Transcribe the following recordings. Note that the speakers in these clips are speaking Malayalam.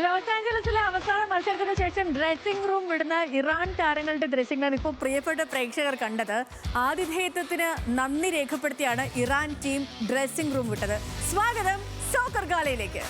ലോസ് ആഞ്ചലസിലെ അവസാന മത്സരത്തിന് ശേഷം ഡ്രസ്സിംഗ് റൂം വിടുന്ന ഇറാൻ താരങ്ങളുടെ ദൃശ്യങ്ങൾ ഇപ്പോൾ പ്രിയപ്പെട്ട പ്രേക്ഷകർ കണ്ടത്. ആതിഥേയത്വത്തിന് നന്ദി രേഖപ്പെടുത്തിയാണ് ഇറാൻ ടീം ഡ്രസ്സിംഗ് റൂം വിട്ടത്. സ്വാഗതം സോക്കർ ഗാലയിലേക്ക്.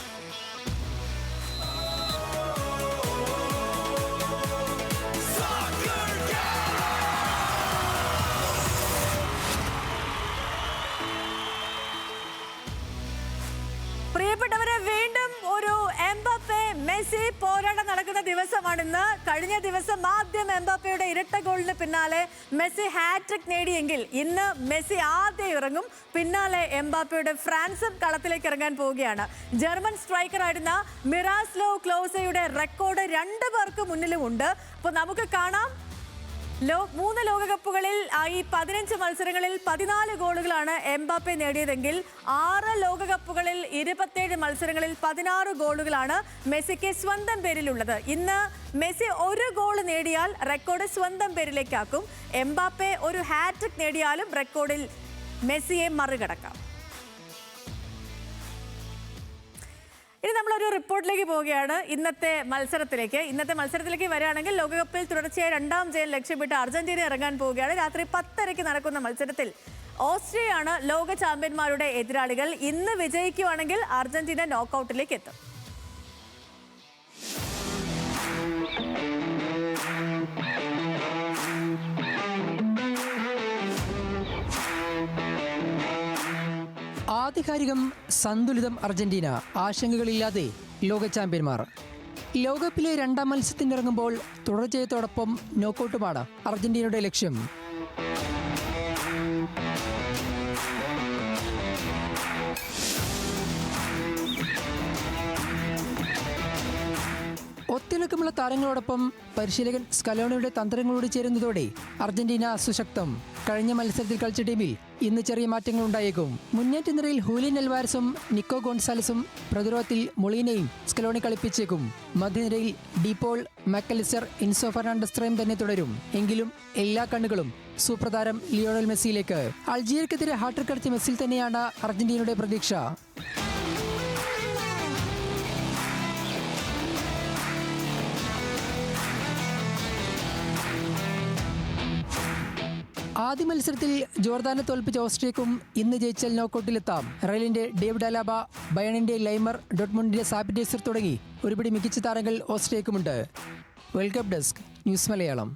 പ്രിയപ്പെട്ടവരെ, വീണ്ടും ഒരു എംബാപ്പെ മെസ്സി പോരാട്ടം നടക്കുന്ന ദിവസമാണിന്ന്. കഴിഞ്ഞ ദിവസം ആദ്യം എംബാപ്പയുടെ ഇരട്ട ഗോളിന് പിന്നാലെ മെസ്സി ഹാട്രിക് നേടിയെങ്കിൽ ഇന്ന് മെസ്സി ആദ്യം ഇറങ്ങും. പിന്നാലെ എംബാപ്പയുടെ ഫ്രാൻസും കളത്തിലേക്ക് ഇറങ്ങാൻ പോവുകയാണ്. ജർമ്മൻ സ്ട്രൈക്കറായിരുന്ന മിറാസ്ലോ ക്ലോസയുടെ റെക്കോർഡ് 2 പേർക്ക് മുന്നിലുമുണ്ട്. അപ്പോൾ നമുക്ക് കാണാം. 3 ലോകകപ്പുകളിൽ ഈ 15 മത്സരങ്ങളിൽ 14 ഗോളുകളാണ് എംബാപ്പെ നേടിയതെങ്കിൽ 6 ലോകകപ്പുകളിൽ 27 മത്സരങ്ങളിൽ 16 ഗോളുകളാണ് മെസ്സിക്ക് സ്വന്തം പേരിലുള്ളത്. ഇന്ന് മെസ്സി 1 ഗോൾ നേടിയാൽ റെക്കോർഡ് സ്വന്തം പേരിലേക്കാക്കും. എംബാപ്പെ ഒരു ഹാട്രിക് നേടിയാലും റെക്കോർഡിൽ മെസ്സിയെ മറികടക്കാം. ഇനി നമ്മളൊരു റിപ്പോർട്ടിലേക്ക് പോവുകയാണ്. ഇന്നത്തെ മത്സരത്തിലേക്ക് വരികയാണെങ്കിൽ ലോകകപ്പിൽ തുടർച്ചയായി 2ാം ജയം ലക്ഷ്യമിട്ട് അർജന്റീന ഇറങ്ങാൻ പോവുകയാണ്. രാത്രി 10:30 നടക്കുന്ന മത്സരത്തിൽ ഓസ്ട്രിയയാണ് ലോക ചാമ്പ്യന്മാരുടെ എതിരാളികൾ. ഇന്ന് വിജയിക്കുകയാണെങ്കിൽ അർജന്റീന നോക്കൌട്ടിലേക്ക് എത്തും. ആധികാരികം സന്തുലിതം അർജന്റീന, ആശങ്കകളില്ലാതെ ലോക ചാമ്പ്യന്മാർ. ലോകകപ്പിലെ 2ാം മത്സരത്തിനിറങ്ങുമ്പോൾ തുടർജയത്തോടൊപ്പം നോക്കൌട്ടുമാണ് അർജന്റീനയുടെ ലക്ഷ്യം. ഒത്തിണക്കമുള്ള താരങ്ങളോടൊപ്പം പരിശീലകൻ സ്കലോണിയുടെ തന്ത്രങ്ങളോട് ചേരുന്നതോടെ അർജന്റീന സുശക്തം. കഴിഞ്ഞ മത്സരത്തിൽ കളിച്ച ടീമിൽ ഇന്ന് ചെറിയ മാറ്റങ്ങൾ ഉണ്ടായേക്കും. മുന്നേറ്റ നിരയിൽ ഹൂലിൻ അൽവാരസും നിക്കോ ഗോൺസാലസും, പ്രതിരോധത്തിൽ മൊളീനയും സ്കലോണി കളിപ്പിച്ചേക്കും. മധ്യനിരയിൽ ഡിപോൾ, മാക്കലിസ്റ്റർ, ഇൻസോ ഫെർണാണ്ടസ് ത്രയം തന്നെ തുടരും. എങ്കിലും എല്ലാ കണ്ണുകളും സൂപ്പർ താരം ലിയോണൽ മെസ്സിയിലേക്ക്. അൾജീരിയക്കെതിരെ ഹാട്രിക് അടിച്ച മെസ്സിയിൽ തന്നെയാണ് അർജന്റീനയുടെ പ്രതീക്ഷ. ആദ്യ മത്സരത്തിൽ ജോർദാനെ തോൽപ്പിച്ച ഓസ്ട്രിയക്കും ഇന്ന് ജയിച്ചാൽ നോക്കൌട്ടിലെത്താം. റയലിന്റെ ഡേവിഡ് അലാബ, ബയണിന്റെ ലൈമർ, ഡോട്ട്മുണ്ടിന്റെ സാബിറ്റേസർ തുടങ്ങി ഒരുപിടി മികച്ച താരങ്ങൾ ഓസ്ട്രിയക്കുമുണ്ട്. World cup desk, news Malayalam.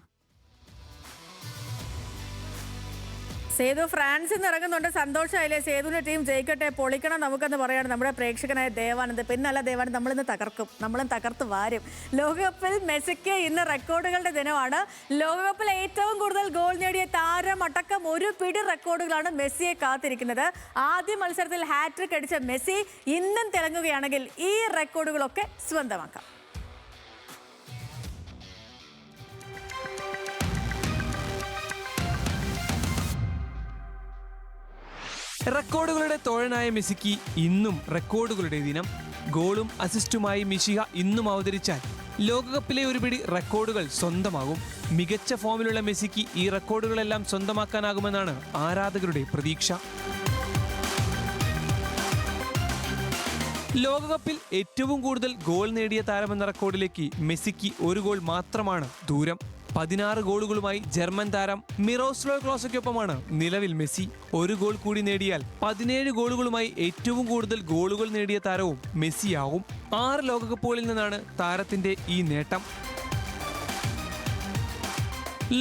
Sethu ഫ്രാൻസിൽ നിന്ന് ഇറങ്ങുന്നുണ്ട്. സന്തോഷമായില്ലേ? സേതുവിന്റെ ടീം ജയിക്കട്ടെ, പൊളിക്കണം നമുക്കെന്ന് പറയാണ് നമ്മുടെ പ്രേക്ഷകനായ ദേവാനന്ദ്. പിന്നല്ല ദേവാനന്ദ്, നമ്മളിന്ന് തകർക്കും, നമ്മളും തകർത്ത് വാരും. ലോകകപ്പിൽ മെസ്സിക്ക് ഇന്ന് റെക്കോർഡുകളുടെ ദിനമാണ്. ലോകകപ്പിൽ ഏറ്റവും കൂടുതൽ ഗോൾ നേടിയ താരം അടക്കം ഒരു പിടി റെക്കോർഡുകളാണ് മെസ്സിയെ കാത്തിരിക്കുന്നത്. ആദ്യ മത്സരത്തിൽ ഹാട്രിക് അടിച്ച മെസ്സി ഇന്നും തിളങ്ങുകയാണെങ്കിൽ ഈ റെക്കോർഡുകളൊക്കെ സ്വന്തമാക്കാം. റെക്കോർഡുകളുടെ തോഴനായ മെസ്സിക്ക് ഇന്നും റെക്കോർഡുകളുടെ ദിനം. ഗോളും അസിസ്റ്റുമായി മിശിഹ ഇന്നും അവതരിച്ചാൽ ലോകകപ്പിലെ ഒരുപിടി റെക്കോർഡുകൾ സ്വന്തമാകും. മികച്ച ഫോമിലുള്ള മെസ്സിക്ക് ഈ റെക്കോർഡുകളെല്ലാം സ്വന്തമാക്കാനാകുമെന്നാണ് ആരാധകരുടെ പ്രതീക്ഷ. ലോകകപ്പിൽ ഏറ്റവും കൂടുതൽ ഗോൾ നേടിയ താരമെന്ന റെക്കോർഡിലേക്ക് മെസ്സിക്ക് 1 ഗോൾ മാത്രമാണ് ദൂരം. 16 ഗോളുകളുമായി ജർമ്മൻ താരം മിറോസ്ലോ ക്ലോസയ്ക്കൊപ്പമാണ് നിലവിൽ മെസ്സി. 1 ഗോൾ കൂടി നേടിയാൽ 17 ഗോളുകളുമായി ഏറ്റവും കൂടുതൽ ഗോളുകൾ നേടിയ താരവും മെസ്സിയാവും. 6 ലോകകപ്പുകളിൽ നിന്നാണ് താരത്തിന്റെ ഈ നേട്ടം.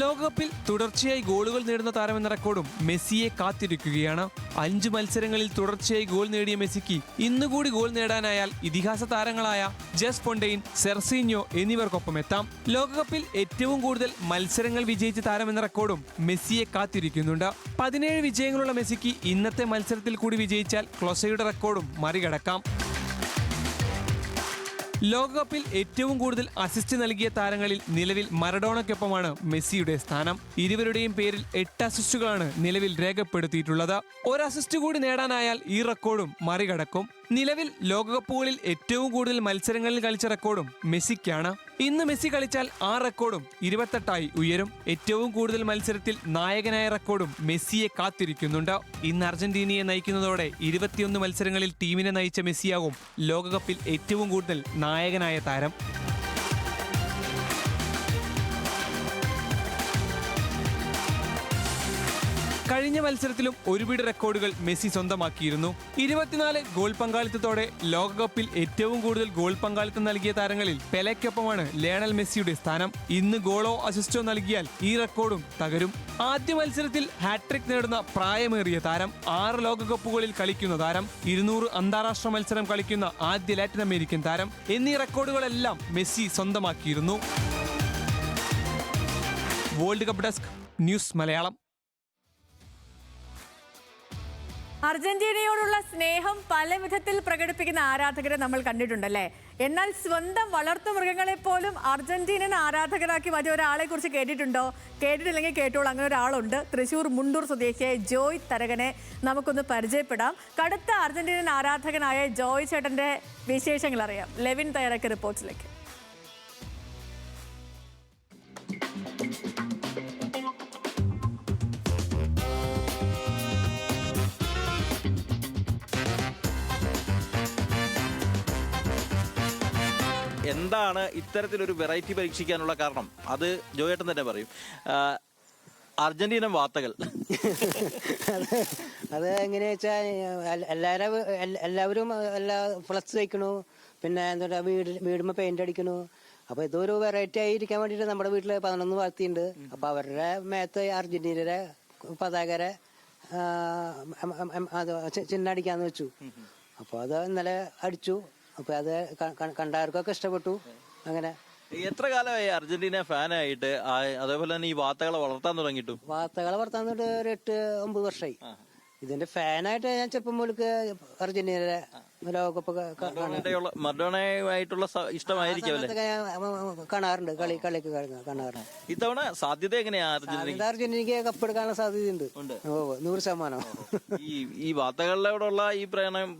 ലോകകപ്പിൽ തുടർച്ചയായി ഗോളുകൾ നേടുന്ന താരമെന്ന റെക്കോർഡും മെസ്സിയെ കാത്തിരിക്കുകയാണ്. 5 മത്സരങ്ങളിൽ തുടർച്ചയായി ഗോൾ നേടിയ മെസ്സിക്ക് ഇന്നുകൂടി ഗോൾ നേടാനായാൽ ഇതിഹാസ താരങ്ങളായ ജസ് ഫോണ്ടെയിൻ, സെർസീഞ്ഞോ എന്നിവർക്കൊപ്പം എത്താം. ലോകകപ്പിൽ ഏറ്റവും കൂടുതൽ മത്സരങ്ങൾ വിജയിച്ച താരമെന്ന റെക്കോർഡും മെസ്സിയെ കാത്തിരിക്കുന്നുണ്ട്. 17 വിജയങ്ങളുള്ള മെസ്സിക്ക് ഇന്നത്തെ മത്സരത്തിൽ കൂടി വിജയിച്ചാൽ ക്ലോസയുടെ റെക്കോർഡും മറികടക്കാം. ലോകകപ്പിൽ ഏറ്റവും കൂടുതൽ അസിസ്റ്റ് നൽകിയ താരങ്ങളിൽ നിലവിൽ മറഡോണയ്ക്കൊപ്പമാണ് മെസ്സിയുടെ സ്ഥാനം. ഇരുവരുടെയും പേരിൽ 8 അസിസ്റ്റുകളാണ് നിലവിൽ രേഖപ്പെടുത്തിയിട്ടുള്ളത്. 1 അസിസ്റ്റ് കൂടി നേടാനായാൽ ഈ റെക്കോർഡും മറികടക്കും. നിലവിൽ ലോകകപ്പുകളിൽ ഏറ്റവും കൂടുതൽ മത്സരങ്ങളിൽ കളിച്ച റെക്കോർഡും മെസ്സിക്കാണ്. ഇന്ന് മെസ്സി കളിച്ചാൽ ആ റെക്കോർഡും 28 ഉയരും. ഏറ്റവും കൂടുതൽ മത്സരത്തിൽ നായകനായ റെക്കോർഡും മെസ്സിയെ കാത്തിരിക്കുന്നുണ്ട്. ഇന്ന് അർജന്റീനയെ നയിക്കുന്നതോടെ 21 മത്സരങ്ങളിൽ ടീമിനെ നയിച്ച മെസ്സിയാകും ലോകകപ്പിൽ ഏറ്റവും കൂടുതൽ നായകനായ താരം. കഴിഞ്ഞ മത്സരത്തിലും ഒരുപിടി റെക്കോർഡുകൾ മെസ്സി സ്വന്തമാക്കിയിരുന്നു. 24 ഗോൾ പങ്കാളിത്തത്തോടെ ലോകകപ്പിൽ ഏറ്റവും കൂടുതൽ ഗോൾ പങ്കാളിത്തം നൽകിയ താരങ്ങളിൽ പെലെക്കൊപ്പമാണ് ലയണൽ മെസ്സിയുടെ സ്ഥാനം. ഇന്ന് ഗോളോ അസിസ്റ്റോ നൽകിയാൽ ഈ റെക്കോർഡും തകരും. ആദ്യ മത്സരത്തിൽ ഹാട്രിക് നേടുന്ന പ്രായമേറിയ താരം, 6 ലോകകപ്പുകളിൽ കളിക്കുന്ന താരം, 200 അന്താരാഷ്ട്ര മത്സരം കളിക്കുന്ന ആദ്യ ലാറ്റിൻ അമേരിക്കൻ താരം എന്നീ റെക്കോർഡുകളെല്ലാം മെസ്സി സ്വന്തമാക്കിയിരുന്നു. World cup desk, news Malayalam. അർജന്റീനയോടുള്ള സ്നേഹം പല വിധത്തിൽ പ്രകടിപ്പിക്കുന്ന ആരാധകരെ നമ്മൾ കണ്ടിട്ടുണ്ടല്ലേ. എന്നാൽ സ്വന്തം വളർത്തുമൃഗങ്ങളെ പോലും അർജന്റീനൻ ആരാധകരാക്കി മാറ്റിയ ഒരാളെ കുറിച്ച് കേട്ടിട്ടുണ്ടോ? കേട്ടിട്ടില്ലെങ്കിൽ കേട്ടോളൂ. അങ്ങനെ ഒരാളുണ്ട്. തൃശ്ശൂർ മുണ്ടൂർ സ്വദേശിയായ ജോയ് തരകനെ നമുക്കൊന്ന് പരിചയപ്പെടാം. കടുത്ത അർജന്റീനൻ ആരാധകനായ ജോയ് ചേട്ടന്റെ വിശേഷങ്ങൾ അറിയാം. ലെവിൻ തയ്യാറാക്കിയ റിപ്പോർട്ട്സിലേക്ക്. എന്താണ് ഇത്തരത്തിലൊരു വെറൈറ്റി പരീക്ഷിക്കാനുള്ള കാരണം? അത് ജോയേട്ടൻ തന്നെ പറയും. അർജന്റീന വാർത്തകൾ അത് എങ്ങനെയാ വെച്ചാൽ എല്ലാവരും എല്ലാ ഫ്ലക്സ് വയ്ക്കണു, പിന്നെ എന്താ വീടുമ്പോ പെയിന്റ് അടിക്കണു. അപ്പൊ ഇതൊരു വെറൈറ്റി ആയിരിക്കാൻ വേണ്ടിട്ട് നമ്മുടെ വീട്ടില് 11 വാർത്തയുണ്ട്. അപ്പൊ അവരുടെ മേത്ത് അർജന്റീനയുടെ പതാകരെ ചിഹ്നടിക്കാന്ന് വെച്ചു. അപ്പൊ അത് ഇന്നലെ അടിച്ചു. അപ്പൊ അത് കണ്ടവർക്കൊക്കെ ഇഷ്ടപ്പെട്ടു. അങ്ങനെ എത്ര കാലമായി അർജന്റീന ഫാനായിട്ട്? അതേപോലെ തന്നെ ഈ വാർത്തകളെ വളർത്താൻ തുടങ്ങിയിട്ടു? വാർത്തകളെ വളർത്താൻ ഒരു 8-9 വർഷമായി. ഇതിന്റെ ഫാനായിട്ട് ഞാൻ ചെറുപ്പം മുതൽക്ക് അർജന്റീനയുടെ ലോകകപ്പ് മറഡോണയുമായിട്ടുള്ള ഇഷ്ടമായിരിക്കും കാണാറുണ്ട്. കളിയൊക്കെ കാണാറുണ്ട്. ഇത്തവണ സാധ്യത എങ്ങനെയാ? അർജന്റീനക്ക് കപ്പെടുക്കാനുള്ള സാധ്യതയുണ്ട് 100%. ഈ വാർത്തകളിലോടുള്ള ഈ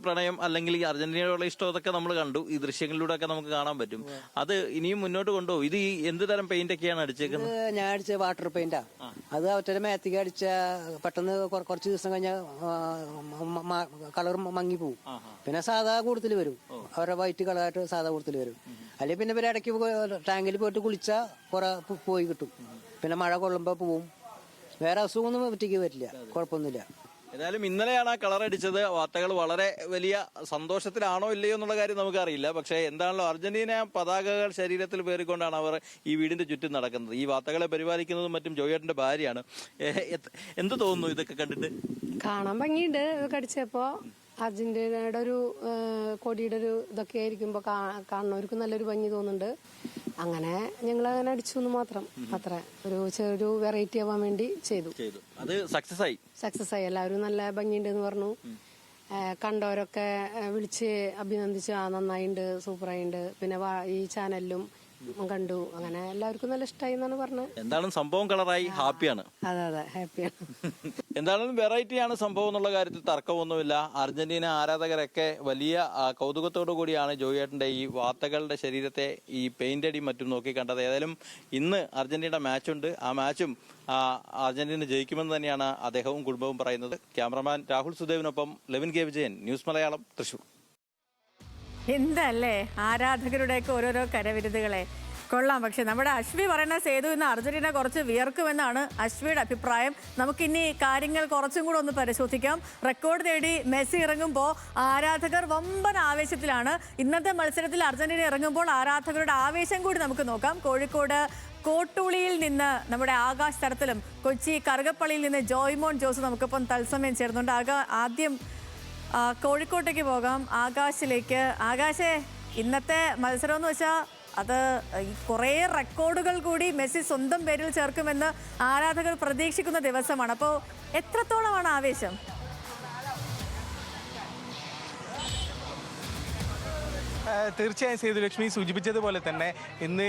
പ്രണയം അല്ലെങ്കിൽ ഈ അർജന്റീനയോടുള്ള ഇഷ്ടം അതൊക്കെ നമ്മൾ കണ്ടു. ഈ ദൃശ്യങ്ങളിലൂടെ ഒക്കെ നമുക്ക് കാണാൻ പറ്റും. അത് ഇനിയും മുന്നോട്ട് കൊണ്ടുപോകും. ഇത് എന്ത് തരം പെയിന്റ് ഒക്കെയാണ് അടിച്ചേക്കുന്നത്? ഞാൻ അടിച്ച വാട്ടർ പെയിന്റാ. അത് ഒറ്റ മേത്തേക്ക് അടിച്ച പെട്ടെന്ന് കുറച്ച് ദിവസം കഴിഞ്ഞാൽ കളർ മങ്ങി പോവും. പിന്നെ സാധാ കൂടുതൽ വരും. അവരുടെ വൈറ്റ് കളറായിട്ട് സാധാ കൂടുതൽ വരും. അല്ലെങ്കിൽ പിന്നെ ഇവരെ ഇടയ്ക്ക് ടാങ്കിൽ പോയിട്ട് കുളിച്ചാൽ കുറെ പോയി കിട്ടും. പിന്നെ മഴ കൊള്ളുമ്പോ പോവും. വേറെ അസുഖമൊന്നും പറ്റിക്ക് വരില്ല, കുഴപ്പമൊന്നുമില്ല. ഏതായാലും ഇന്നലെയാണ് ആ കളർ അടിച്ചത്. വാർത്തകൾ വളരെ വലിയ സന്തോഷത്തിലാണോ ഇല്ലയോ എന്നുള്ള കാര്യം നമുക്കറിയില്ല. പക്ഷേ എന്താണല്ലോ അർജന്റീന പതാകകൾ ശരീരത്തിൽ പേറിക്കൊണ്ടാണ് അവർ ഈ വീടിന്റെ ചുറ്റും നടക്കുന്നത്. ഈ വാർത്തകളെ പരിപാലിക്കുന്നതും മറ്റും ജോയേട്ടന്റെ ഭാര്യയാണ്. എന്ത് തോന്നുന്നു ഇതൊക്കെ കണ്ടിട്ട്? കാണാൻ ഭംഗിയുണ്ട്. കടിച്ചപ്പോ അർജന്റീനയുടെ ഒരു കൊടിയുടെ ഒരു ഇതൊക്കെ ആയിരിക്കുമ്പോ കാണുന്നവർക്ക് നല്ലൊരു ഭംഗി തോന്നുന്നുണ്ട്. അങ്ങനെ ഞങ്ങൾ അങ്ങനെ അടിച്ചു എന്ന് മാത്രം. അത്ര ഒരു ചെറിയൊരു വെറൈറ്റി ആവാൻ വേണ്ടി ചെയ്തു. അത് സക്സസ് ആയി. എല്ലാവരും നല്ല ഭംഗിയുണ്ട് എന്ന് പറഞ്ഞു. കണ്ടവരൊക്കെ വിളിച്ച് അഭിനന്ദിച്ചു. നന്നായിണ്ട്, സൂപ്പറായിണ്ട്. പിന്നെ ഈ ചാനലിലും കണ്ടു. അങ്ങനെ എല്ലാവർക്കും നല്ല ഇഷ്ടമായി എന്നാണ് പറഞ്ഞത്. എന്താണ് സംഭവം? കളറായി ഹാപ്പിയാണ്. അതെ ഹാപ്പിയാണ്. എന്താണെങ്കിലും വെറൈറ്റിയാണ് സംഭവം എന്നുള്ള കാര്യത്തിൽ തർക്കമൊന്നുമില്ല. അർജന്റീന ആരാധകരൊക്കെ വലിയ കൗതുകത്തോടു കൂടിയാണ് ജോയേട്ടന്റെ ഈ വാർത്തകളുടെ ശരീരത്തെ ഈ പെയിന്റ് അടി മറ്റും നോക്കി കണ്ടത്. ഏതായാലും ഇന്ന് അർജന്റീന മാച്ചുണ്ട്. ആ മാച്ചും അർജന്റീന ജയിക്കുമെന്ന് തന്നെയാണ് അദ്ദേഹവും കുടുംബവും പറയുന്നത്. ക്യാമറമാൻ രാഹുൽ സുദേവിനൊപ്പം ലെവിൻ കെ വിജയൻ, ന്യൂസ് മലയാളം, തൃശൂർ. എന്തല്ലേ ആരാധകരുടെയൊക്കെ ഓരോരോ കരവിരുതുകളെ. കൊള്ളാം. പക്ഷെ നമ്മുടെ അശ്വി പറയുന്ന സേതു ഇന്ന് അർജന്റീന കുറച്ച് വിയർക്കുമെന്നാണ് അശ്വിയുടെ അഭിപ്രായം. നമുക്കിനി കാര്യങ്ങൾ കുറച്ചും കൂടെ ഒന്ന് പരിശോധിക്കാം. റെക്കോർഡ് നേടി മെസ്സി ഇറങ്ങുമ്പോൾ ആരാധകർ വമ്പൻ ആവേശത്തിലാണ്. ഇന്നത്തെ മത്സരത്തിൽ അർജന്റീന ഇറങ്ങുമ്പോൾ ആരാധകരുടെ ആവേശം കൂടി നമുക്ക് നോക്കാം. കോഴിക്കോട് കോട്ടൂളിയിൽ നിന്ന് നമ്മുടെ ആകാശ് തരത്തിലും കൊച്ചി കറുകപ്പള്ളിയിൽ നിന്ന് ജോയ്മോൻ ജോസ് നമുക്കിപ്പം തത്സമയം ചേർന്നുണ്ട്. ആദ്യം കോഴിക്കോട്ടേക്ക് പോകാം, ആകാശിലേക്ക്. ആകാശേ, ഇന്നത്തെ മത്സരം എന്ന് വെച്ചാൽ അത് കുറേ റെക്കോർഡുകൾ കൂടി മെസ്സി സ്വന്തം പേരിൽ ചേർക്കുമെന്ന് ആരാധകർ പ്രതീക്ഷിക്കുന്ന ദിവസമാണ്. അപ്പോൾ എത്രത്തോളമാണ് ആവേശം? തീർച്ചയായും സേതുലക്ഷ്മി സൂചിപ്പിച്ചതുപോലെ തന്നെ ഇന്ന്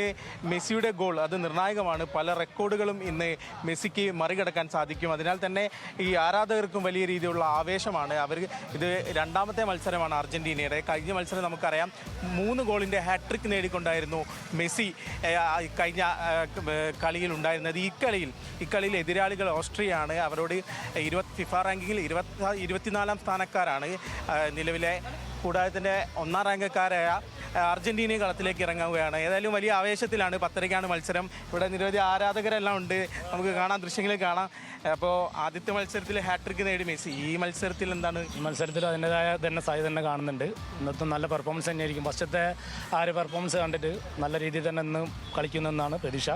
മെസ്സിയുടെ ഗോൾ അത് നിർണായകമാണ്. പല റെക്കോർഡുകളും ഇന്ന് മെസ്സിക്ക് മറികടക്കാൻ സാധിക്കും. അതിനാൽ തന്നെ ഈ ആരാധകർക്കും വലിയ രീതിയിലുള്ള ആവേശമാണ്. അവർ ഇത് രണ്ടാമത്തെ മത്സരമാണ് അർജൻറ്റീനയുടെ. കഴിഞ്ഞ മത്സരം നമുക്കറിയാം 3 ഗോളിൻ്റെ ഹാട്രിക് നേടിക്കൊണ്ടായിരുന്നു മെസ്സി കഴിഞ്ഞ കളിയിൽ ഉണ്ടായിരുന്നത്. ഇക്കളിയിൽ എതിരാളികൾ ഓസ്ട്രിയയാണ്. അവരോട് ഫിഫ റാങ്കിങ്ങിൽ 24-ാം സ്ഥാനക്കാരാണ് നിലവിലെ. കൂടാതെ തന്നെ 1-ാം റാങ്കക്കാരായ അർജന്റീനയും കളത്തിലേക്ക് ഇറങ്ങുകയാണ്. ഏതായാലും വലിയ ആവേശത്തിലാണ്. 10:30-ക്കാണ് മത്സരം. ഇവിടെ നിരവധി ആരാധകരെല്ലാം ഉണ്ട്, നമുക്ക് കാണാം, ദൃശ്യങ്ങളിൽ കാണാം. അപ്പോൾ ആദ്യത്തെ മത്സരത്തിൽ ഹാട്രിക് നേടി മെസ്സി. ഈ മത്സരത്തിൽ എന്താണ്? ഈ മത്സരത്തിൽ അതിൻ്റെതായ തന്നെ സാധ്യത തന്നെ കാണുന്നുണ്ട്. ഇന്നത്തെ നല്ല പെർഫോമൻസ് തന്നെയായിരിക്കും. ഫസ്റ്റത്തെ ആ ഒരു പെർഫോമൻസ് കണ്ടിട്ട് നല്ല രീതിയിൽ തന്നെ ഇന്ന് കളിക്കുന്നെന്നാണ് പ്രതീക്ഷ.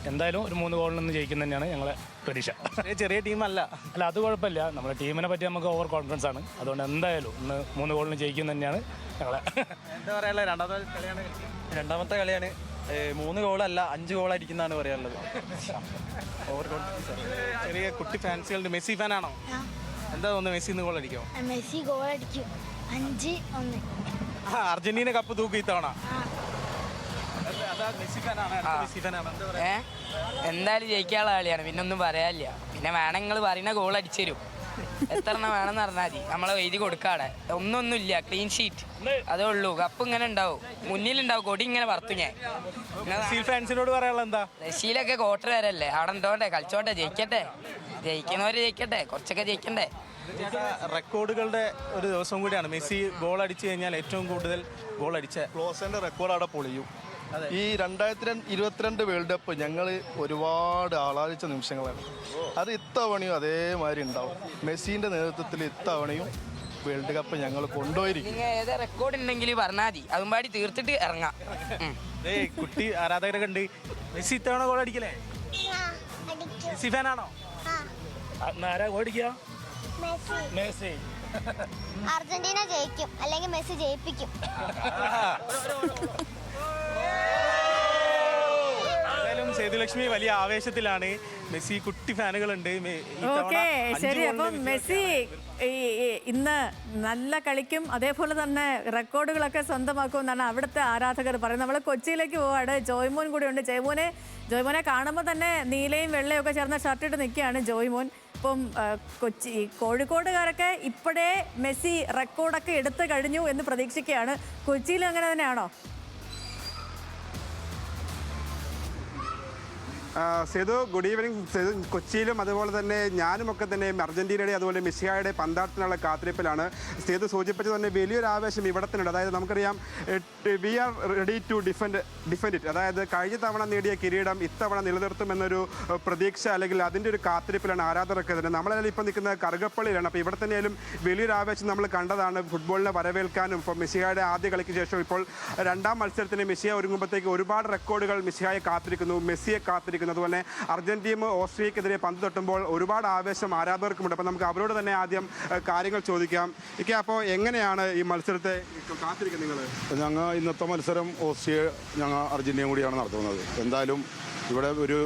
എന്തായാലും ഒരു 3 ഗോളിൽ നിന്ന് ജയിക്കുന്ന തന്നെയാണ് ഞങ്ങളെ പ്രതീക്ഷ. ചെറിയ ടീമല്ല, അല്ല അത് കുഴപ്പമില്ല. നമ്മുടെ ടീമിനെ പറ്റി നമുക്ക് ഓവർ കോൺഫിഡൻസ് ആണ്. അതുകൊണ്ട് എന്തായാലും ഇന്ന് 3 ഗോളിന് ജയിക്കുന്ന തന്നെയാണ് ഞങ്ങളെ. എന്താ പറയാനുള്ളത്? രണ്ടാമത്തെ കളിയാണ്. 3 ഗോളല്ല 5 ഗോളടിക്കുന്നതാണ് പറയാനുള്ളത്. Over confidence. ചെറിയ കുട്ടി ഫാൻസുകളുണ്ട്. മെസ്സി ഫാനാണോ? എന്താ തോന്നുന്നു, മെസ്സി ഇന്ന് ഗോൾ അടിക്കുമോ? മെസ്സി ഗോൾ അടിക്കും. 5-1. അർജന്റീന കപ്പ് തൂക്കും ഇത്തവണ. എന്തായാലും ജയിക്കാനുള്ള കളിയാണ്, പിന്നെ ഒന്നും പറയാനില്ല. പിന്നെ വേണം നിങ്ങൾ പറയുന്ന ഗോൾ അടിച്ചു തരും. എത്ര എണ്ണം വേണമെന്ന് പറഞ്ഞാൽ മതി, നമ്മളെ എഴുതി കൊടുക്കാടെ. ഒന്നൊന്നുമില്ല, ക്ലീൻ ഷീറ്റ് അതേ ഉള്ളൂ. കപ്പ് ഇങ്ങനെ ഉണ്ടാവും, മുന്നിലുണ്ടാവും, കൊടി ഇങ്ങനെ പറത്തു. ഞാൻ ഫാൻസിനോട് പറയാനുള്ള എന്താ? റഷ്യയിലൊക്കെ ക്വാർട്ടർ വരല്ലേ, അവിടെ എന്തോട്ടെ കളിച്ചോട്ടെ, ജയിക്കട്ടെ. ജയിക്കുന്നവര് ജയിക്കട്ടെ, കുറച്ചൊക്കെ ജയിക്കണ്ടേ. റെക്കോർഡുകളുടെ ഒരു ദിവസം കൂടിയാണ്. മെസ്സി ഗോൾ അടിച്ചു കഴിഞ്ഞാൽ ഏറ്റവും കൂടുതൽ ഗോൾ അടിച്ച ക്ലോസന്റെ റെക്കോർഡ് അവിടെ പൊളിയും. ഈ 2022 വേൾഡ് കപ്പ് ഞങ്ങൾ ഒരുപാട് ആളാദിച്ച നിമിഷങ്ങളാണ്. അത് ഇത്തവണയും അതേമാതിരി ഉണ്ടാവും. മെസ്സിന്റെ നേതൃത്വത്തിൽ ഇത്തവണയും വേൾഡ് കപ്പ് ഞങ്ങൾ കൊണ്ടുപോയിരിക്കും. ഏതാ റെക്കോർഡ് ഉണ്ടെങ്കിൽ പറഞ്ഞാൽ മതി, അതും പാടി തീർത്തിട്ട് ഇറങ്ങാം. കുട്ടി ആരാധകരൊക്കെ ഉണ്ട്. മെസ്സി ഇത്തവണ ഗോൾ അടിക്കലേ? മെസ്സി ഫാനാണോ? ആരാ ഓടിക്കുക? മെസ്സി. അർജന്റീന ജയിക്കും, അല്ലെങ്കിൽ മെസ്സി ജയിപ്പിക്കും. സേതുലക്ഷ്മി വലിയ ആവേശത്തിലാണ്. മെസ്സി കുട്ടി ഫാനുകളുണ്ട്. ഓക്കെ, ശരി. അപ്പം മെസ്സി ഇന്ന് നല്ല കളിക്കും, അതേപോലെ തന്നെ റെക്കോർഡുകളൊക്കെ സ്വന്തമാക്കും എന്നാണ് അവിടുത്തെ ആരാധകർ പറയുന്നത്. നമ്മൾ കൊച്ചിയിലേക്ക് പോവാണ്. ജോയ്മോൻ കൂടി ഉണ്ട്. ജോയ്മോനെ കാണുമ്പോൾ തന്നെ നീലയും വെള്ളയും ഒക്കെ ചേർന്ന ഷർട്ടിട്ട് നിൽക്കുകയാണ് ജോയ്മോൻ. ഇപ്പം കോഴിക്കോടുകാരൊക്കെ ഇപ്പോഴേ മെസ്സി റെക്കോർഡൊക്കെ എടുത്തു കഴിഞ്ഞു എന്ന് പ്രതീക്ഷിക്കുകയാണ്. കൊച്ചിയിലും അങ്ങനെ തന്നെയാണോ? Sethu, good evening. സേതു, കൊച്ചിയിലും അതുപോലെ തന്നെ ഞാനുമൊക്കെ തന്നെ അർജന്റീനയുടെ അതുപോലെ മെസ്സിയുടെ പന്താട്ടത്തിനുള്ള കാത്തിരിപ്പിലാണ്. സേതു സൂചിപ്പിച്ചത് തന്നെ വലിയൊരു ആവേശം ഇവിടെ തന്നെയുണ്ട്. അതായത് നമുക്കറിയാം, we are ready to defend it. അതായത് കഴിഞ്ഞ തവണ നേടിയ കിരീടം ഇത്തവണ നിലനിർത്തുമെന്നൊരു പ്രതീക്ഷ, അല്ലെങ്കിൽ അതിൻ്റെ ഒരു കാത്തിരിപ്പിലാണ് ആരാധകർക്ക് തന്നെ. നമ്മളെല്ലാം ഇപ്പോൾ നിൽക്കുന്ന കറുകപ്പള്ളിയിലാണ്. അപ്പോൾ ഇവിടെ തന്നെയാലും വലിയൊരു ആവേശം നമ്മൾ കണ്ടതാണ്. ഫുട്ബോളിനെ വരവേൽക്കാനും ഇപ്പോൾ മെസ്സിയുടെ ആദ്യ കളിക്ക് ശേഷം ഇപ്പോൾ 2ാം മത്സരത്തിന് മെസ്സിയെ ഒരുങ്ങുമ്പോഴത്തേക്ക് ഒരുപാട് റെക്കോർഡുകൾ മെസ്സിയെ കാത്തിരിക്കുന്നു, മെസ്സിയെ കാത്തിരിക്കുന്നു. അതുപോലെ അർജന്റീന ഓസ്ട്രിയക്കെതിരെ പന്ത് തട്ടുമ്പോൾ ഒരുപാട് ആവേശം ആരാധകർക്കുമുണ്ട്. അപ്പോൾ നമുക്ക് അവരോട് തന്നെ ആദ്യം കാര്യങ്ങൾ ചോദിക്കാം. അപ്പോൾ എങ്ങനെയാണ് ഈ മത്സരത്തെ കാത്തിരിക്കുന്നത് നിങ്ങൾ? ഞങ്ങൾ ഇന്നത്തെ മത്സരം ഞങ്ങൾ അർജന്റീന കൂടിയാണ് നടത്തുന്നത്. എന്തായാലും ഇവിടെ ഒരു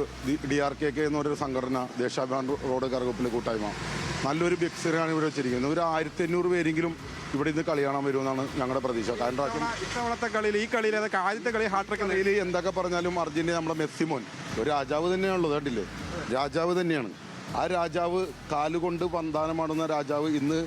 DRKK എന്നൊരു സംഘടന, ദേശാഭിമാൻ റോഡ് കറുകപ്പിലെ കൂട്ടായ്മ, നല്ലൊരു ബിക്സറാണ് ഇവിടെ വെച്ചിരിക്കുന്നത്. ഒരു 1500 പേരെങ്കിലും ഇവിടെ ഇന്ന് കളി കാണാൻ വരുമെന്നാണ് ഞങ്ങളുടെ പ്രതീക്ഷ. കാരണം ഇത്തവണത്തെ കളിയിൽ, ഈ കളിയിൽ ആദ്യത്തെ കളി ഹാട്രിക് കളിയിൽ എന്തൊക്കെ പറഞ്ഞാലും അർജന്റീന നമ്മുടെ മെസ്സിമോൻ ഒരു രാജാവ് തന്നെയാണുള്ളത്. കണ്ടില്ലേ, രാജാവ് തന്നെയാണ്. ആ രാജാവ് കാലുകൊണ്ട് പന്താനമാടുന്ന രാജാവ് ഇന്ന്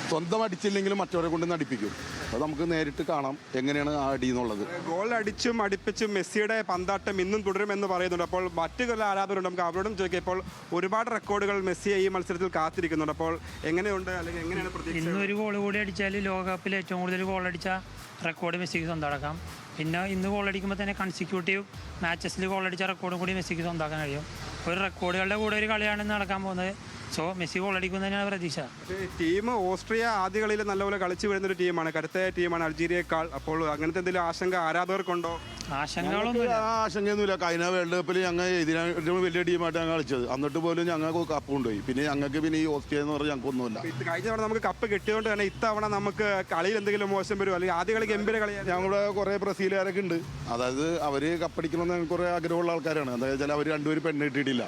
സ്വന്തം അടിച്ചില്ലെങ്കിലും മറ്റവരെ കൊണ്ട് നടിപ്പിക്കും. അത് നമുക്ക് നേരിട്ട് കാണാം എങ്ങനെയാണ് ആ അടി എന്നുള്ളത്. ഗോൾ അടിച്ചും അടുപ്പിച്ചും മെസ്സിയുടെ പന്താട്ടം ഇന്നും തുടരുമെന്ന് പറയുന്നുണ്ട്. അപ്പോൾ മറ്റു ചില ആരാധകരുണ്ട്, നമുക്ക് അവരോടും ചോദിക്കാം. ഇപ്പോൾ ഒരുപാട് റെക്കോർഡുകൾ മെസ്സിയെ ഈ മത്സരത്തിൽ കാത്തിരിക്കുന്നുണ്ട്. അപ്പോൾ എങ്ങനെയുണ്ട്, അല്ലെങ്കിൽ എങ്ങനെയാണ് പ്രതീക്ഷ? ഇന്ന് ഒരു ഗോൾ കൂടി അടിച്ചാൽ ലോകകപ്പിൽ ഏറ്റവും കൂടുതൽ ഗോൾ അടിച്ച റെക്കോർഡ് മെസ്സിക്ക് സ്വന്തമാക്കാം. പിന്നെ ഇന്ന് ഗോൾ അടിക്കുമ്പോൾ തന്നെ കൺസിക്യൂട്ടീവ് മാച്ചസിൽ ഗോൾ അടിച്ച റെക്കോർഡും കൂടി മെസ്സിക്ക് സ്വന്തമാക്കാൻ കഴിയും. ഒരു റെക്കോർഡുകളുടെ കൂടെ ഒരു കളിയാണ് നടക്കാൻ പോകുന്നത്. സോ മെസ്സി ഗോൾ അടിക്കുന്നതിനാണ് പ്രതീക്ഷ. ടീം ഓസ്ട്രിയ ആദ്യ കളിയിൽ നല്ലപോലെ കളിച്ചു വരുന്നൊരു ടീമാണ്, കരുത്തായ ടീമാണ് അൾജീരിയയേക്കാൾ. അപ്പോൾ അങ്ങനത്തെ എന്തെങ്കിലും ആശങ്ക ആരാധകർക്കുണ്ടോ? ആശങ്കയൊന്നുമില്ല. കഴിഞ്ഞ വേൾഡ് കപ്പിൽ ഞങ്ങൾ ഇതിന് വലിയ ടീമായിട്ട് ഞങ്ങൾ കളിച്ചത്. എന്നിട്ട് പോലും ഞങ്ങൾക്ക് കപ്പ് കൊണ്ടുപോയി. പിന്നെ ഞങ്ങൾക്ക് പിന്നെ ഈ ഓസ്ട്രിയ എന്ന് പറഞ്ഞാൽ ഞങ്ങൾക്കൊന്നുമില്ല. കഴിഞ്ഞ തവണ നമുക്ക് കപ്പ് കിട്ടിയതുകൊണ്ട് തന്നെ ഇത്തവണ നമുക്ക് കളിയിൽ എന്തെങ്കിലും മോശം വരുമോ, അല്ലെങ്കിൽ ആദ്യ കളി ഗംഭീര കളിയാണ്? ഞങ്ങളുടെ കുറേ ബ്രസീലുകാരൊക്കെ ഉണ്ട്. അതായത് അവർ കപ്പടിക്കണമെന്ന് കുറേ ആഗ്രഹമുള്ള ആൾക്കാരാണ്. എന്താ വെച്ചാൽ അവർ 2 പേര് പെണ്ണ് കിട്ടിയിട്ടില്ല.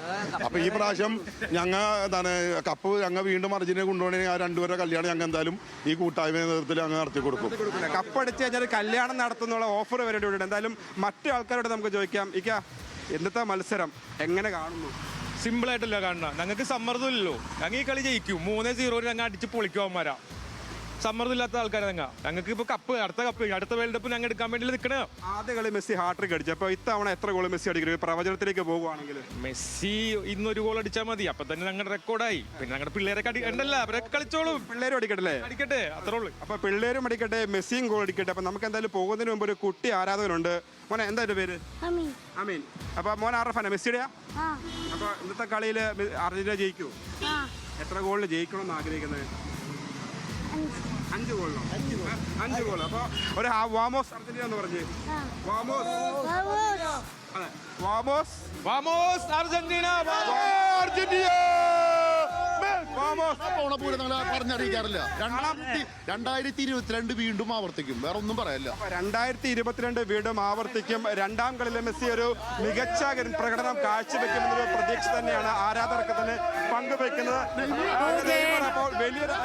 അപ്പോൾ ഈ പ്രാവശ്യം ഞങ്ങൾ എന്താണ് കപ്പ് ഞങ്ങൾ വീണ്ടും അർജന്റീന കൊണ്ടുപോകണമെങ്കിൽ ആ രണ്ടുപേരുടെ കല്യാണം ഞങ്ങൾ എന്തായാലും ഈ കൂട്ടായ്മ നേതൃത്വത്തിൽ അങ്ങ് നടത്തി കൊടുക്കും. കപ്പ് അടിച്ച് കഴിഞ്ഞാൽ കല്യാണം നടത്തുന്നുള്ള ഓഫർ വരേണ്ടി ഉണ്ട്. എന്തായാലും മറ്റു ആൾക്കാരോട് നമുക്ക് ചോദിക്കാം. ഇന്നത്തെ മത്സരം എങ്ങനെ കാണുന്നു? സിമ്പിളായിട്ടല്ല കാണുന്നത്. ഞങ്ങൾക്ക് സമ്മർദ്ദമില്ലല്ലോ. ഞങ്ങൾ ഈ കളി ജയിക്കും. 3-0 ഞങ്ങൾ അടിച്ച് പൊളിക്കുവാന്മാരാ. സമ്മർദ്ദമില്ലാത്ത ആൾക്കാരെ ഞങ്ങൾക്ക് ഇപ്പോൾ കപ്പ് അടുത്ത വേൾഡ് കപ്പ് ഞങ്ങൾ എടുക്കാൻ വേണ്ടി നിൽക്കണേ. ആദ്യ കളി മെസ്സി ഹാട്രിക് അടിച്ചു. അപ്പോൾ ഇത്തവണ എത്ര ഗോൾ മെസ്സി അടിക്കും? പ്രവചനത്തിലേക്ക് പോകുവാണെങ്കിൽ മെസ്സി ഇന്നൊരു ഗോൾ അടിച്ചാൽ മതി. അപ്പൊ തന്നെ ഞങ്ങളുടെ റെക്കോർഡായി. പിന്നെ ഞങ്ങളുടെ പിള്ളേരെ ഉണ്ടല്ലോ, അവരൊക്കെ കളിച്ചോളും. പിള്ളേരും അടിക്കട്ടെ, അടിക്കട്ടെ, അത്രേ ഉള്ളൂ. അപ്പൊ പിള്ളേരും അടിക്കട്ടെ, മെസ്സിയും ഗോൾ അടിക്കട്ടെ. അപ്പൊ നമുക്ക് എന്തായാലും പോകുന്നതിന് മുമ്പ് ഒരു കുട്ടി ആരാധകനുണ്ട്. മോനെ എന്താ പേര്? അമീൻ. അപ്പൊ മോൻ ആരുടെ ഫാനാ? മെസ്സിയുടെയാ? അപ്പൊ ഇന്നത്തെ കളിയിൽ അർജന്റീന ജയിക്കൂ? എത്ര ഗോളിൽ ജയിക്കണമെന്ന് ആഗ്രഹിക്കുന്നത്? 5 ഗോളിനോ? 5 ഗോൾ. അപ്പൊ ഒരു വാമോസ് അർജന്റീന എന്ന് പറഞ്ഞേ. വാമോസ് അർജന്റീന, അർജന്റീന. പറഞ്ഞറിയിക്കാറില്ല. 2022 വീണ്ടും ആവർത്തിക്കും. വേറെ ഒന്നും പറയല്ല. 2022 വീണ്ടും ആവർത്തിക്കും. രണ്ടാം കളിയിലെ മെസ്സി ഒരു മികച്ച പ്രകടനം കാഴ്ചവെക്കുമെന്നൊരു പ്രതീക്ഷ തന്നെയാണ് ആരാധകർക്ക് തന്നെ പങ്കുവെക്കുന്നത്. അപ്പോൾ വലിയൊരു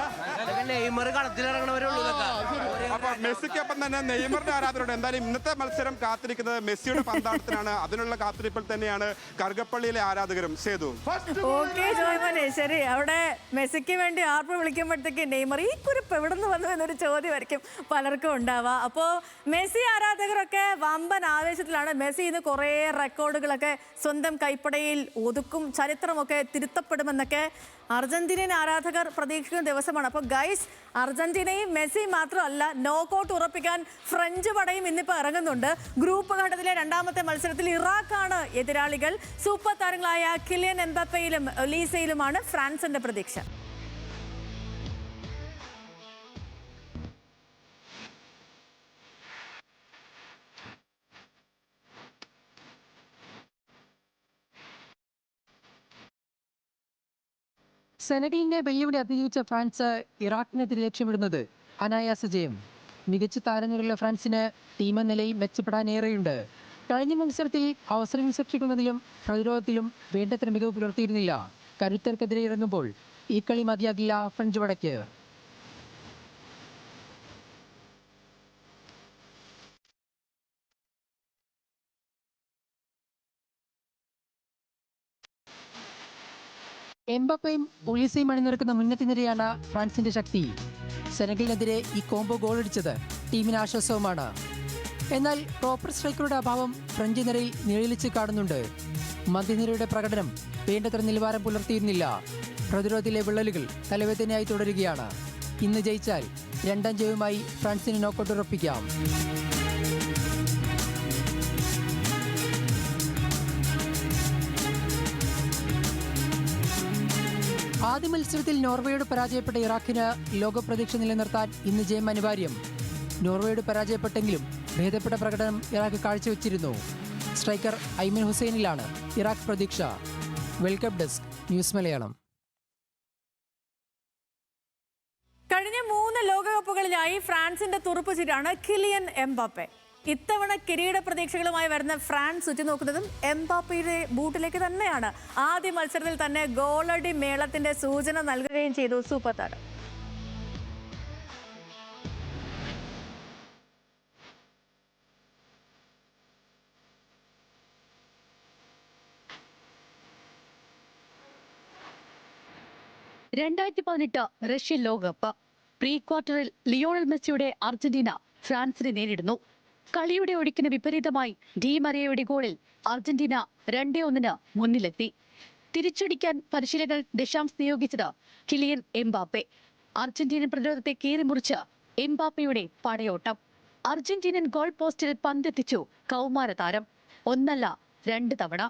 അപ്പൊ മെസ്സിക്കൊപ്പം തന്നെ നെയ്മറിന്റെ ആരാധകരുണ്ട്. എന്തായാലും ഇന്നത്തെ മത്സരം കാത്തിരിക്കുന്നത് മെസ്സിയുടെ പന്താട്ടത്തിനാണ്. അതിനുള്ള കാത്തിരിപ്പിൽ തന്നെയാണ് കറുകപ്പള്ളിയിലെ ആരാധകരും. സേതു. ശരി, അവിടെ മെസ്സിക്ക് വേണ്ടി ആർപ്പ് വിളിക്കുമ്പോഴത്തേക്ക് നെയ്മർ ഈ കുറിപ്പ് എവിടെ നിന്ന് വന്നു എന്നൊരു ചോദ്യമായിരിക്കും പലർക്കും ഉണ്ടാവുക. അപ്പോൾ മെസ്സി ആരാധകരൊക്കെ വമ്പൻ ആവേശത്തിലാണ്. മെസ്സി ഇന്ന് കുറേ റെക്കോർഡുകളൊക്കെ സ്വന്തം കൈപ്പടയിൽ ഒതുക്കും, ചരിത്രമൊക്കെ തിരുത്തപ്പെടുമെന്നൊക്കെ അർജന്റീനിയൻ ആരാധകർ പ്രതീക്ഷിക്കുന്ന ദിവസമാണ്. അപ്പോൾ ഗൈസ്, അർജന്റീനയും മെസ്സിയും മാത്രമല്ല, നോക്കൗട്ട് ഉറപ്പിക്കാൻ ഫ്രഞ്ച് പടയും ഇന്നിപ്പോൾ ഇറങ്ങുന്നുണ്ട്. ഗ്രൂപ്പ് ഘട്ടത്തിലെ രണ്ടാമത്തെ മത്സരത്തിൽ ഇറാഖാണ് എതിരാളികൾ. സൂപ്പർ താരങ്ങളായ കിലിയൻ എംബാപ്പയിലും ഒലീസയിലുമാണ് ഫ്രാൻസിന്റെ പ്രതീക്ഷ. സെനഗലിനെ വെല്ലുവിളി അതിജീവിച്ച ഫ്രാൻസ് ഇറാഖിനെതിരെ ലക്ഷ്യമിടുന്നത് അനായാസ ജയം. മികച്ച താരങ്ങളുള്ള ഫ്രാൻസിന് ടീം നിലയിൽ മെച്ചപ്പെടാനേറെയുണ്ട്. കഴിഞ്ഞ മത്സരത്തിൽ അവസരങ്ങൾ സൃഷ്ടിക്കുന്നതിലും പ്രതിരോധത്തിലും വേണ്ടത്ര മികവ് പുലർത്തിയിരുന്നില്ല. കരുത്തർക്കെതിരെ ഇറങ്ങുമ്പോൾ ഈ കളി മതിയാകില്ല ഫ്രഞ്ച് പടയ്ക്ക്. എംബാപ്പയും ഒലീസയും അണിനിരക്കുന്ന മുന്നത്തെ നിരയാണ് ഫ്രാൻസിന്റെ ശക്തി. സെനഗലിനെതിരെ ഈ കോംബോ ഗോളടിച്ചത് ടീമിന് ആശ്വാസവുമാണ്. എന്നാൽ പ്രോപ്പർ സ്ട്രൈക്കറുടെ അഭാവം ഫ്രഞ്ച് നിരയിൽ നിഴലിച്ച് കാണുന്നുണ്ട്. മധ്യനിരയുടെ പ്രകടനം വേണ്ടത്ര നിലവാരം പുലർത്തിയിരുന്നില്ല. പ്രതിരോധത്തിലെ വിള്ളലുകൾ തലവേദനയായി തുടരുകയാണ്. ഇന്ന് ജയിച്ചാൽ രണ്ടാം ജയവുമായി ഫ്രാൻസിന് നോക്കൗട്ട് ഉറപ്പിക്കാം. ആദ്യ മത്സരത്തിൽ നോർവേയോട് പരാജയപ്പെട്ട ഇറാഖിന് ലോക പ്രതീക്ഷ നിലനിർത്താൻ ഇന്ന് ജയം അനിവാര്യം. നോർവേയോട് പരാജയപ്പെട്ടെങ്കിലും ഭേദപ്പെട്ട പ്രകടനം ഇറാഖ് കാഴ്ചവെച്ചിരുന്നു. സ്ട്രൈക്കർ ഐമൻ ഹുസൈനിലാണ് ഇറാഖ് പ്രതീക്ഷ. World cup desk, news Malayalam. കഴിഞ്ഞ 3 ലോകകപ്പുകളിലായി ഫ്രാൻസിന്റെ തുറുപ്പുചിരാണ് കിലിയൻ എംബാപ്പെ. ഇത്തവണ കിരീട പ്രതീക്ഷകളുമായി വരുന്ന ഫ്രാൻസ് ഉറ്റുനോക്കുന്നതും എംബാപ്പയുടെ ബൂട്ടിലേക്ക് തന്നെയാണ്. ആദ്യ മത്സരത്തിൽ തന്നെ ഗോളടി മേളത്തിന്റെ സൂചന നൽകുകയും ചെയ്തു സൂപ്പർ താരം. റഷ്യൻ ലോകകപ്പ് പ്രീ ക്വാർട്ടറിൽ ലിയോണൽ മെസ്സിയുടെ അർജന്റീന ഫ്രാൻസിനെ നേരിടുന്നു. കളിയുടെ ഒഴുക്കിന് വിപരീതമായി ഡി മറിയയുടെ ഗോളിൽ അർജന്റീന 2-1 മുന്നിലെത്തി. തിരിച്ചടിക്കാൻ പരിശീലകൻ ഡെഷാംസ് നിയോഗിച്ചത് കിലിയൻ എംബാപ്പെ. അർജന്റീനൻ പ്രതിരോധത്തെ കീറിമുറിച്ച് എംബാപ്പയുടെ പടയോട്ടം. അർജന്റീനൻ ഗോൾ പോസ്റ്റിൽ പന്തെത്തിച്ചു കൗമാര താരം. 1 2 തവണ.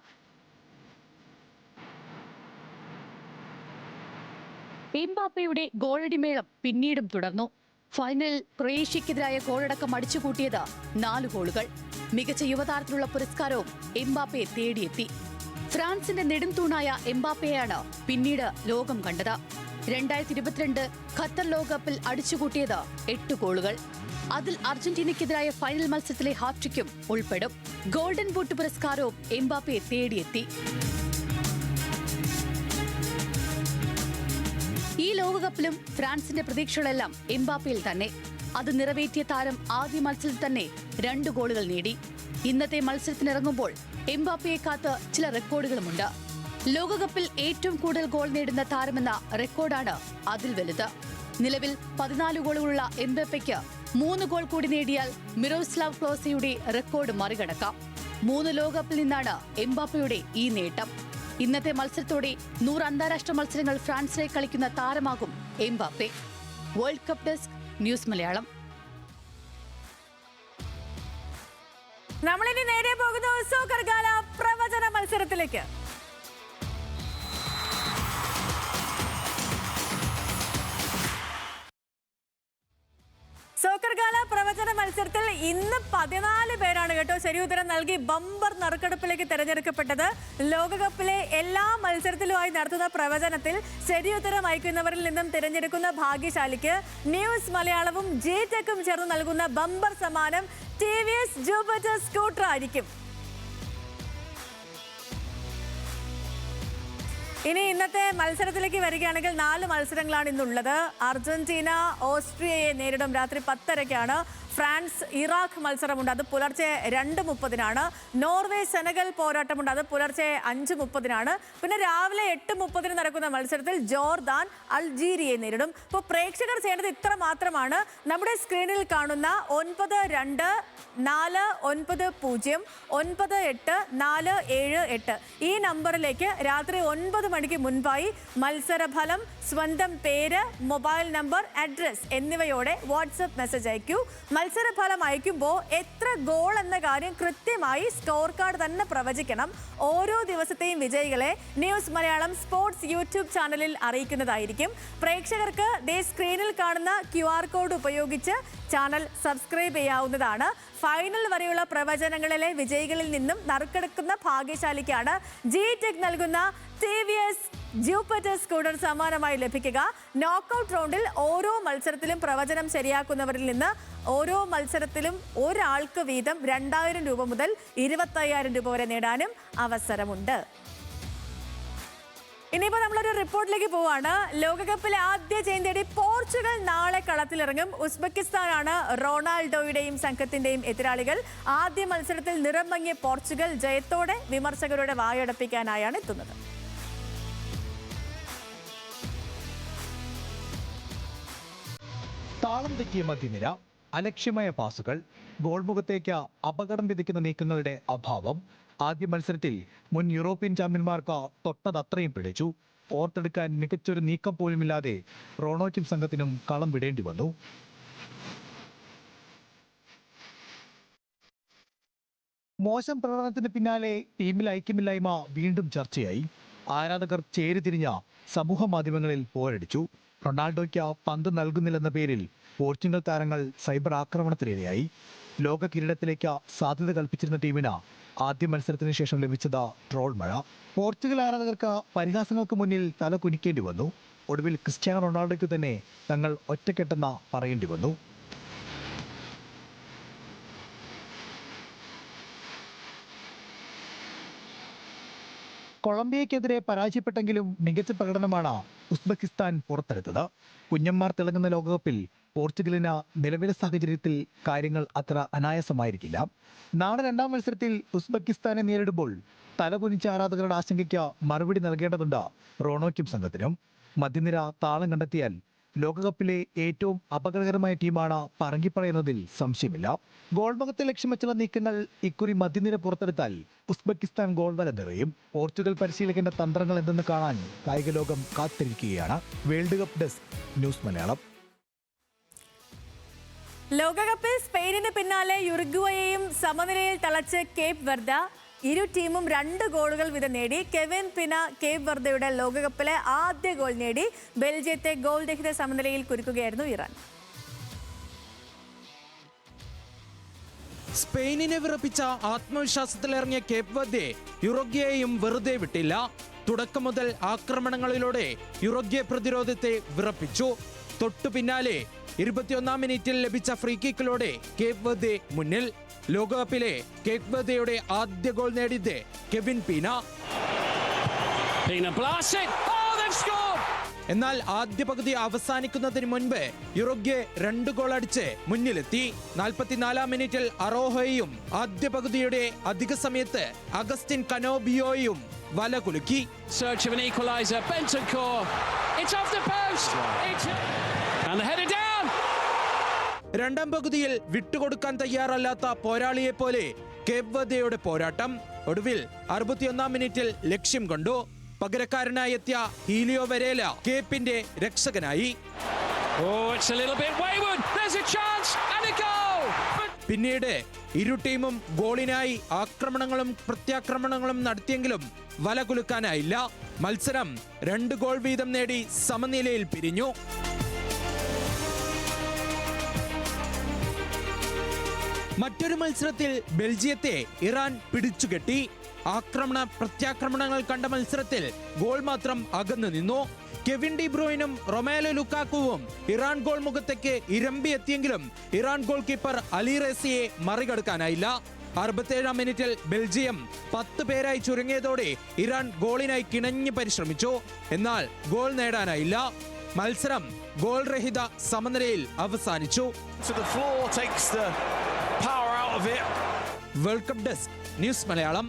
എംബാപ്പയുടെ ഗോളടിമേളം പിന്നീടും തുടർന്നു. ഫൈനലിൽ ക്രൊയേഷ്യക്കെതിരായ ഗോളടക്കം അടിച്ചുകൂട്ടിയത് 4 ഗോളുകൾ. മികച്ച യുവതാരത്തിനുള്ള പുരസ്കാരവും എംബാപ്പയെ തേടിയെത്തി. ഫ്രാൻസിന്റെ നെടുംതൂണായ എംബാപ്പയെയാണ് പിന്നീട് ലോകം കണ്ടത്. 2022 ഖത്തർ ലോകകപ്പിൽ അടിച്ചുകൂട്ടിയത് 8 ഗോളുകൾ. അതിൽ അർജന്റീനയ്ക്കെതിരായ ഫൈനൽ മത്സരത്തിലെ ഹാട്രിക്കും ഉൾപ്പെടും. ഗോൾഡൻ ബൂട്ട് പുരസ്കാരവും എംബാപ്പയെ തേടിയെത്തി. ലോകകപ്പിലും ഫ്രാൻസിന്റെ പ്രതീക്ഷകളെല്ലാം എംബാപ്പയിൽ തന്നെ. അത് നിറവേറ്റിയ താരം ആദ്യ മത്സരത്തിൽ തന്നെ 2 ഗോളുകൾ നേടി. ഇന്നത്തെ മത്സരത്തിനിറങ്ങുമ്പോൾ എംബാപ്പയെ കാത്ത് ചില റെക്കോർഡുകളുമുണ്ട്. ലോകകപ്പിൽ ഏറ്റവും കൂടുതൽ ഗോൾ നേടുന്ന താരമെന്ന റെക്കോർഡാണ് അതിൽ വലുത്. നിലവിൽ 14 ഗോളുകളുള്ള എംബാപ്പയ്ക്ക് 3 ഗോൾ കൂടി നേടിയാൽ മിറോസ്ലാവ് ക്ലോസയുടെ റെക്കോർഡ് മറികടക്കാം. 3 ലോകകപ്പിൽ നിന്നാണ് എംബാപ്പയുടെ ഈ നേട്ടം. ഇന്നത്തെ മത്സരത്തോടെ 100 അന്താരാഷ്ട്ര മത്സരങ്ങൾ ഫ്രാൻസിലേക്ക് കളിക്കുന്ന താരമാകും Mbappe. World cup desk, news Malayalam. നമ്മളിനി നേരെ പോകുന്നു സോക്കർ ഗാല പ്രവചന മത്സരത്തിലേക്ക്. സോക്കർ ഗാല പ്രവചന മത്സരത്തിൽ ഇന്ന് 14 പേരാണ് കേട്ടോ ശരി ഉത്തരം നൽകി ബമ്പർ നറുക്കെടുപ്പിലേക്ക് തിരഞ്ഞെടുക്കപ്പെട്ടത്. ലോകകപ്പിലെ എല്ലാ മത്സരത്തിലുമായി നടത്തുന്ന പ്രവചനത്തിൽ ശരിയുത്തരം അയക്കുന്നവരിൽ നിന്നും തിരഞ്ഞെടുക്കുന്ന ഭാഗ്യശാലിക്ക് ന്യൂസ് മലയാളവും ജി-ടെക്കും ചേർന്ന് നൽകുന്ന ബമ്പർ സമ്മാനം TVS ജൂപ്പിറ്റർ സ്കൂട്ടർ ആയിരിക്കും. ഇനി ഇന്നത്തെ മത്സരത്തിലേക്ക് വരികയാണെങ്കിൽ 4 മത്സരങ്ങളാണ് ഇന്നുള്ളത്. അർജന്റീന ഓസ്ട്രിയയെ നേരിടും. രാത്രി 10:30-ക്കാണ്. ഫ്രാൻസ് ഇറാഖ് മത്സരമുണ്ട്, അത് പുലർച്ചെ 2:30-നാണ്. നോർവേ സെനഗൽ പോരാട്ടമുണ്ട്, അത് പുലർച്ചെ 5:30-നാണ്. പിന്നെ രാവിലെ 8:30-ന് നടക്കുന്ന മത്സരത്തിൽ ജോർദാൻ അൾജീരിയയെ നേരിടും. ഇപ്പോൾ പ്രേക്ഷകർ ചെയ്യേണ്ടത് ഇത്ര മാത്രമാണ്. നമ്മുടെ സ്ക്രീനിൽ കാണുന്ന 924990984778 ഈ നമ്പറിലേക്ക് രാത്രി 9 മണിക്ക് മുൻപായി മത്സരഫലം, സ്വന്തം പേര്, മൊബൈൽ നമ്പർ, അഡ്രസ് എന്നിവയോടെ വാട്സപ്പ് മെസ്സേജ് അയക്കൂ. മത്സരഫലം അയക്കുമ്പോൾ എത്ര ഗോൾ എന്ന കാര്യം കൃത്യമായി സ്കോർ കാർഡ് തന്നെ പ്രവചിക്കണം. ഓരോ ദിവസത്തെയും വിജയികളെ ന്യൂസ് മലയാളം സ്പോർട്സ് യൂട്യൂബ് ചാനലിൽ അറിയിക്കുന്നതായിരിക്കും. പ്രേക്ഷകർക്ക് സ്ക്രീനിൽ കാണുന്ന QR കോഡ് ഉപയോഗിച്ച് ചാനൽ സബ്സ്ക്രൈബ് ചെയ്യാവുന്നതാണ്. ഫൈനൽ വരെയുള്ള പ്രവചനങ്ങളിലെ വിജയികളിൽ നിന്നും നറുക്കെടുക്കുന്ന ഭാഗ്യശാലിക്കാണ് ജി-ടെക് നൽകുന്ന TVS ജൂപ്പിറ്റർ സ്കൂട്ടർ സമ്മാനമായി ലഭിക്കുക. നോക്കൌട്ട് റൗണ്ടിൽ ഓരോ മത്സരത്തിലും പ്രവചനം ശരിയാക്കുന്നവരിൽ നിന്ന് ഓരോ മത്സരത്തിലും ഒരാൾക്ക് വീതം 2000 രൂപ മുതൽ 25,000 രൂപ വരെ നേടാനും അവസരമുണ്ട്. ഇനിയിപ്പോൾ നമ്മളൊരു റിപ്പോർട്ടിലേക്ക് പോവാണ്. ലോകകപ്പിലെ ആദ്യ ജയം തേടി പോർച്ചുഗൽ നാളെ കളത്തിലിറങ്ങും. ഉസ്ബെക്കിസ്ഥാനാണ് റൊണാൾഡോയുടെയും സംഘത്തിന്റെയും എതിരാളികൾ. ആദ്യ മത്സരത്തിൽ നിറം മങ്ങിയ പോർച്ചുഗൽ ജയത്തോടെ വിമർശകരുടെ വായടപ്പിക്കാനായാണ് എത്തുന്നത്. താളം തെറ്റിയ മധ്യനിര, അലക്ഷ്യമായ പാസുകൾ, ഗോൾമുഖത്തേക്ക് അപകടം വിധിക്കുന്ന നീക്കങ്ങളുടെ അഭാവം. ആദ്യ മത്സരത്തിൽ മുൻ യൂറോപ്യൻ ചാമ്പ്യന്മാർക്ക് തൊട്ടതത്രയും പിടിച്ചു. ഓർത്തെടുക്കാൻ മികച്ചൊരു നീക്കം പോലുമില്ലാതെ റോണോയ്ക്കും സംഘത്തിനും കളം വിടേണ്ടി വന്നു. മോശം പ്രകടനത്തിന് പിന്നാലെ ടീമിൽ ഐക്യമില്ലായ്മ വീണ്ടും ചർച്ചയായി. ആരാധകർ ചേരിതിരിഞ്ഞ സമൂഹ മാധ്യമങ്ങളിൽ പോരടിച്ചു. റൊണാൾഡോയ്ക്ക് പന്ത് നൽകുന്നില്ലെന്ന പേരിൽ പോർച്ചുഗൽ താരങ്ങൾ സൈബർ ആക്രമണത്തിനിരയായി. ലോക കിരീടത്തിലേക്ക് സാധ്യത കൽപ്പിച്ചിരുന്ന ടീമിന് ആദ്യ മത്സരത്തിന് ശേഷം ലഭിച്ചത് ട്രോൾ മഴ. പോർച്ചുഗൽ ആരാധകർക്ക് പരിഹാസങ്ങൾക്ക് മുന്നിൽ തല കുനിക്കേണ്ടി വന്നു. ഒടുവിൽ ക്രിസ്ത്യാനോ റൊണാൾഡോയ്ക്ക് തന്നെ തങ്ങൾ ഒറ്റക്കെട്ടെന്ന് പറയേണ്ടി വന്നു. കൊളംബിയക്കെതിരെ പരാജയപ്പെട്ടെങ്കിലും മികച്ച പ്രകടനമാണ് ഉസ്ബെക്കിസ്ഥാൻ പുറത്തെടുത്തത്. കുഞ്ഞന്മാർ തിളങ്ങുന്ന ലോകകപ്പിൽ പോർച്ചുഗലിന് നിലവിലെ സാഹചര്യത്തിൽ കാര്യങ്ങൾ അത്ര അനായാസമായിരിക്കില്ല. നാളെ 2ാം മത്സരത്തിൽ ഉസ്ബെക്കിസ്ഥാനെ നേരിടുമ്പോൾ തലകുനിച്ച ആരാധകരുടെ ആശങ്കയ്ക്ക് മറുപടി നൽകേണ്ടതുണ്ട് റോണോയ്ക്കും സംഘത്തിനും. മധ്യനിര താളം കണ്ടെത്തിയാൽ ലോകകപ്പിലെ ഏറ്റവും അപകടകരമായ ടീമാണ് പറങ്കിപ്പറയുന്നതിൽ സംശയമില്ല. ഗോൾമുഖത്തെ ലക്ഷ്യം വെച്ചുള്ള നീക്കങ്ങൾ ഇക്കുറി മധ്യനിര പുറത്തെടുത്താൽ ഉസ്ബെക്കിസ്ഥാൻ ഗോൾ വല നിറയും. പോർച്ചുഗൽ പരിശീലകന്റെ തന്ത്രങ്ങൾ എന്തെന്ന് കാണാൻ കായിക ലോകം കാത്തിരിക്കുകയാണ്. World cup desk, news Malayalam. ലോകകപ്പിൽ സ്പെയിനിന് പിന്നാലെ യുറുഗ്വേയെയും സമനിലയിൽ തളച്ച് കേപ്പ് വെർദ. ഇരു ടീമും 2 ഗോളുകൾ വീതം നേടി. കെവിൻ പിന കേപ്പ് വെർദയുടെ ലോകകപ്പിലെ ആദ്യ ഗോൾ നേടി. ബെൽജിയത്തെ ഗോൾ രഹിത സമനിലയിൽ കുരുക്കുകയായിരുന്നു ഇറാൻ. സ്പെയിനിനെ വിറപ്പിച്ച ആത്മവിശ്വാസത്തിലിറങ്ങിയ കേപ്പ് വെർദെ യുറുഗ്വേയെയും വെറുതെ വിട്ടില്ല. തുടക്കം മുതൽ ആക്രമണങ്ങളിലൂടെ യുറുഗ്വേ പ്രതിരോധത്തെ വിറപ്പിച്ചു. തൊട്ടു പിന്നാലെ 21ാം മിനിറ്റിൽ ലഭിച്ച ഫ്രീ കിക്കിലൂടെ കേപ്പ് വെർദെ മുന്നിൽ. ലോകകപ്പിലെ കേപ്പ് വെർദെയുടെ ആദ്യ ഗോൾ നേടിയത് കെവിൻ പീന. എന്നാൽ ആദ്യ പകുതി അവസാനിക്കുന്നതിന് മുൻപ് യുറുഗ്വേ 2 ഗോൾ അടിച്ച് മുന്നിലെത്തി. 44-ാം മിനിറ്റിൽ അറോഹയും ആദ്യ പകുതിയുടെ അധിക സമയത്ത് അഗസ്റ്റിൻ കനോബിയോയും വല കുലുക്കി. രണ്ടാം പകുതിയിൽ വിട്ടുകൊടുക്കാൻ തയ്യാറല്ലാത്ത പോരാളിയെ പോലെ കേപ്പ് വെർദെയുടെ പോരാട്ടം ഒടുവിൽ 61-ാം മിനിറ്റിൽ ലക്ഷ്യം കണ്ടു. പകരക്കാരനായി എത്തിയ ഹീലിയോ വരേല കേപ്പിന്റെ രക്ഷകനായി. പിന്നീട് ഇരു ടീമും ഗോളിനായി ആക്രമണങ്ങളും പ്രത്യാക്രമണങ്ങളും നടത്തിയെങ്കിലും വല കുലുക്കാനായില്ല. മത്സരം 2 ഗോൾ വീതം നേടി സമനിലയിൽ പിരിഞ്ഞു. മറ്റൊരു മത്സരത്തിൽ ബെൽജിയത്തെ ഇറാൻ പിടിച്ചുകെട്ടി. ആക്രമണ പ്രത്യാക്രമണങ്ങൾ കണ്ട മത്സരത്തിൽ ഗോൾ മാത്രം അകന്നു നിന്നു. കെവിൻ ഡി ബ്രൂയിനും റൊമേലോ ലുക്കാക്കുവും ഇറാൻ ഗോൾ മുഖത്തേക്ക് ഇരമ്പിയെത്തിയെങ്കിലും ഇറാൻ ഗോൾ കീപ്പർ അലി റേസിയെ മറികടക്കാനായില്ല. 67-ാം മിനിറ്റിൽ ബെൽജിയം 10 പേരായി ചുരുങ്ങിയതോടെ ഇറാൻ ഗോളിനായി കിണഞ്ഞു പരിശ്രമിച്ചു. എന്നാൽ ഗോൾ നേടാനായില്ല. മത്സരം ഗോൾ രഹിത സമനിലയിൽ അവസാനിച്ചു. World cup desk news Malayalam.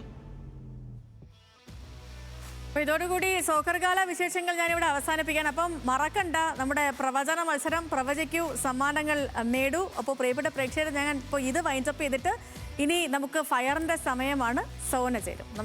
അപ്പോൾ ഇതോടുകൂടി സോക്കർ കാല വിശേഷങ്ങൾ ഞാനിവിടെ അവസാനിപ്പിക്കാൻ. അപ്പം മറക്കണ്ട, നമ്മുടെ പ്രവചന മത്സരം പ്രവചിക്കൂ, സമ്മാനങ്ങൾ നേടൂ. അപ്പോൾ പ്രിയപ്പെട്ട പ്രേക്ഷകർ, ഞാൻ ഇപ്പോൾ ഇത് വൈൻഡപ്പ് ചെയ്തിട്ട് ഇനി നമുക്ക് ഫയറിൻ്റെ സമയമാണ്. സോന ചേരും. നമസ്കാരം.